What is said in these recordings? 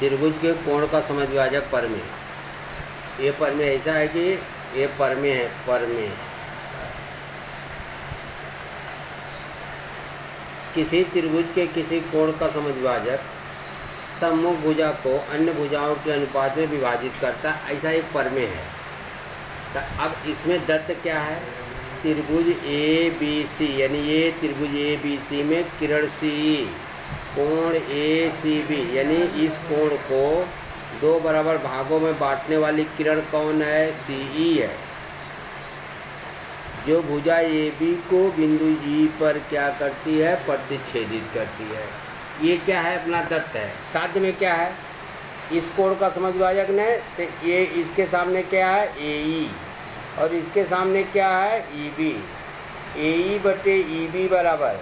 त्रिभुज के कोण का समद्विभाजक परमेय। ये परमेय ऐसा है कि ये परमेय है, परमेय। किसी त्रिभुज के किसी कोण का समद्विभाजक सम्मुख भुजा को अन्य भुजाओं के अनुपात में विभाजित करता, ऐसा एक परमेय है। तो अब इसमें दत्त क्या है? त्रिभुज ए बी सी, यानी ये त्रिभुज ए बी सी में किरण सी कोण ए सी बी, यानी इस कोण को दो बराबर भागों में बांटने वाली किरण कौन है? सी ई है, जो भुजा ए बी को बिंदु ई पर क्या करती है? प्रतिच्छेदित करती है। ये क्या है? अपना दत्त है। साध्य में क्या है? इस कोण का समद्विभाजक ने तो ये इसके सामने क्या है? ए ई, और इसके सामने क्या है? E B. ए ई बटे ई बी बराबर,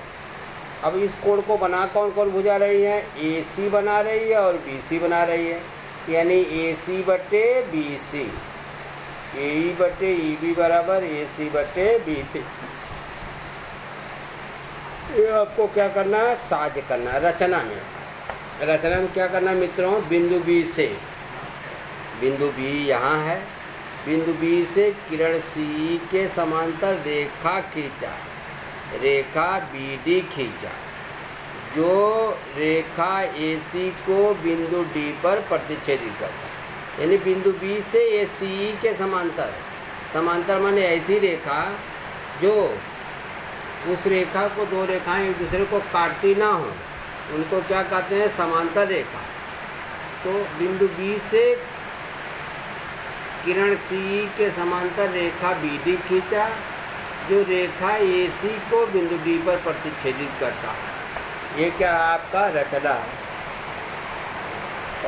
अब इस कोण को बना कौन कौन भुजा रही है? ए सी बना रही है और बी सी बना रही है, यानी ए सी बटे बी सी। ए ई बटे ई बी बराबर ए सी बटे बी सी। ये आपको क्या करना है? साध्य करना है। रचना में क्या करना है मित्रों? बिंदु बी से, बिंदु बी यहाँ है, बिंदु बी से किरण सी के समांतर रेखा खींचा, रेखा बी डी खींचा, जो रेखा ए सी को बिंदु डी पर प्रतिच्छेदित करता है। यानी बिंदु बी से ए सी के समांतर, समांतर माने ऐसी रेखा जो उस रेखा को, दो रेखाएं एक दूसरे को काटती ना हो, उनको क्या कहते हैं? समांतर रेखा। तो बिंदु बी से किरण सी के समांतर रेखा बी डी खींचा, जो रेखा ए सी को बिंदु डी पर प्रतिच्छेदित करता है। ये क्या है? आपका रचना है।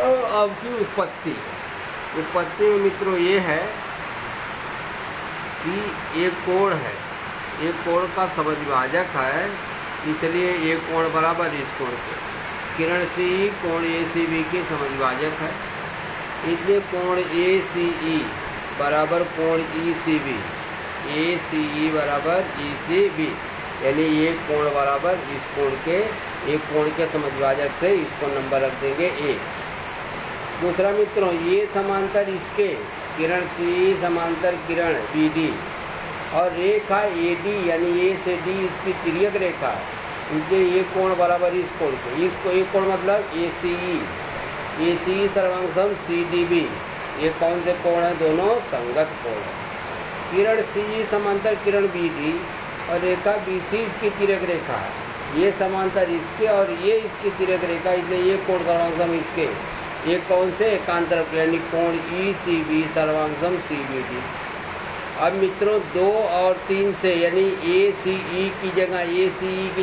और आपकी उत्पत्ति में मित्रों ये है कि एक कोण है, एक कोण का समद्विभाजक है, इसलिए एक कोण बराबर इस कोण के। किरण सी कोण ए सी बी के समद्विभाजक है, इसलिए कोण ए सी ई बराबर कोण ई सी बी, ए सी ई बराबर ई सी बी, यानी ये कोण बराबर इस कोण के, एक कोण के समद्विभाजक से इसको नंबर रख देंगे ए। दूसरा मित्रों, ये समांतर इसके किरण सी समांतर किरण बी डी, और रेखा ए डी यानी ए से डी इसकी तिर्यक रेखा, इसलिए ये कोण बराबर इस कोण के। इसको एक कोण मतलब ए सी ई सर्वांगसम सी डी बी। ये कौन से कोण है? दोनों संगत कोण है। किरण सी समांतर किरण बी डी और रेखा बी सी इसकी तिर्यक रेखा है, ये समांतर इसके और ये इसकी तिर्यक रेखा, इसलिए ये कोण सर्वांगसम इसके। ये कौन से? एकांतर यानी कोण ई सी बी सर्वांगसम सी बी डी। अब मित्रों 2 और 3 से, यानी ए सी ई की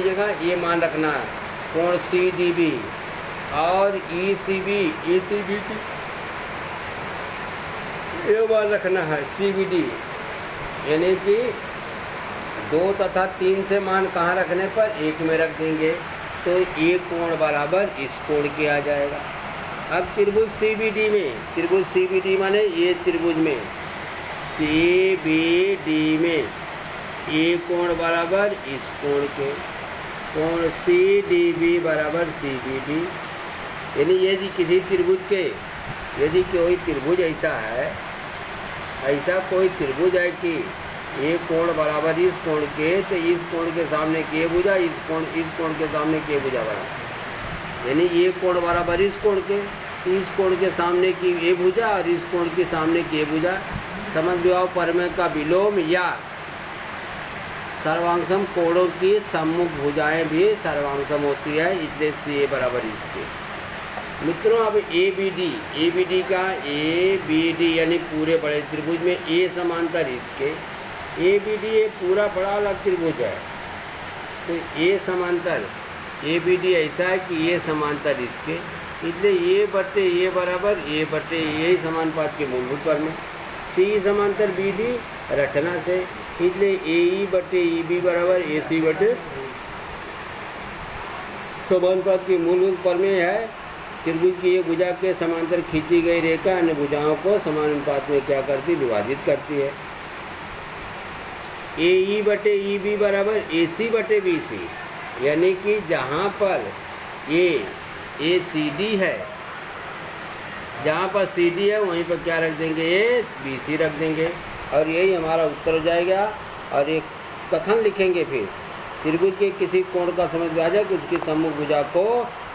जगह ये मान रखना है कोण सी डी बी, और ई सी बी की ये मान रखना है सी बी डी, यानी कि 2 तथा 3 से मान कहाँ रखने पर? एक में रख देंगे, तो ये कोण बराबर इस कोण के आ जाएगा। अब त्रिभुज सी बी डी में, त्रिभुज सी बी डी माने ये त्रिभुज में सी बी डी में ये कोण बराबर इस कोण के, कोण सी डी बी बराबर सी बी डी। यानी यदि किसी त्रिभुज के, यदि कोई त्रिभुज ऐसा है, ऐसा कोई त्रिभुज है कि ये कोण बराबर इस कोण के, तो इस कोण के सामने के भुजा, इस कोण के सामने के भुजा बराबर, यानी ये कोण बराबर इस कोण के, इस कोण के सामने की ये भुजा और इस कोण के सामने की ये भुजा। समद्विबाहु परमेय का विलोम या सर्वांगसम कोणों की सम्मुख भुजाएं भी सर्वांगसम होती है, इसलिए सी ए बराबर इसके। मित्रों अब ए बी डी का ए बी डी यानी पूरे बड़े त्रिभुज में ए समांतर इसके, ए बी डी ये पूरा बड़ा अलग त्रिभुज है, तो ए समांतर ए बी डी ऐसा है कि ये समांतर इसके, इसलिए ये बटे ये बराबर ए बटे ए ही समानुपात के मूलभूत परमेय। सी समांतर बी डी रचना से, इसलिए ए ई बटे ई बी बराबर ए सी बटे समानुपात की मूलभूत परमेय है। त्रिभुज की ये भुजा के समांतर खींची गई रेखा अन्य भुजाओं को समानुपात में क्या करती? विभाजित करती है। ए ई बटे ई बी बराबर ए सी बटे बी सी, यानी कि जहाँ पर ए सी डी है, जहाँ पर सी डी है वहीं पर क्या रख देंगे, ये बी सी रख देंगे और यही हमारा उत्तर हो जाएगा। और एक कथन लिखेंगे फिर, त्रिभुज के किसी कोण का समद्विभाजक उसकी सम्मुख भुजा को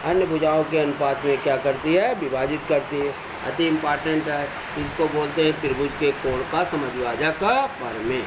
अन्य भुजाओं के अनुपात में क्या करती है, विभाजित करती है। अति इम्पॉर्टेंट है, इसको बोलते हैं त्रिभुज के कोण का समद्विभाजक प्रमेय।